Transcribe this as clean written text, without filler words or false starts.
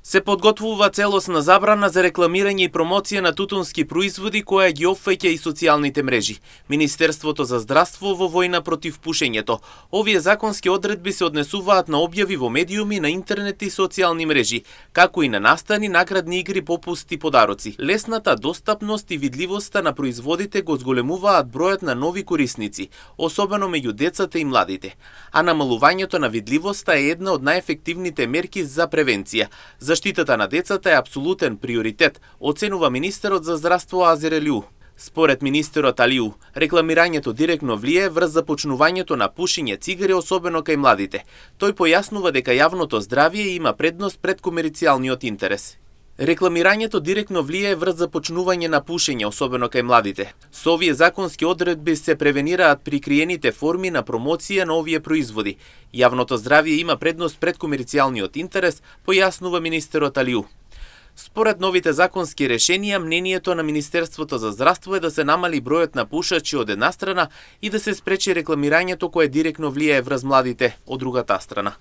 Се подготвува целосна забрана за рекламирање и промоција на тутунски производи која ги опфаќа и социјалните мрежи. Министерството за здравство во војна против пушењето. Овие законски одредби се однесуваат на објави во медиуми, на интернет и социјални мрежи, како и на настани, наградни игри, попусти, подароци. Лесната достапност и видливоста на производите го зголемуваат бројот на нови корисници, особено меѓу децата и младите. А намалувањето на видливоста е една од најефективните мерки за превенција. Заштитата на децата е апсолутен приоритет, оценува министерот за здравство Азер Елиу. Според министерот Алиу, рекламирањето директно влие врз започнувањето на пушење цигари, особено кај младите. Тој појаснува дека јавното здравје има предност пред комерцијалниот интерес. Рекламирањето директно влие врз започнување на пушење, особено кај младите. Со овие законски одредби се превенираат прикриените форми на промоција на овие производи. Јавното здравје има предност пред комерцијалниот интерес, појаснува министерот Алиу. Според новите законски решенија, мнението на Министерството за здравство е да се намали бројот на пушачи од една страна и да се спречи рекламирањето кое директно влие врз младите од другата страна.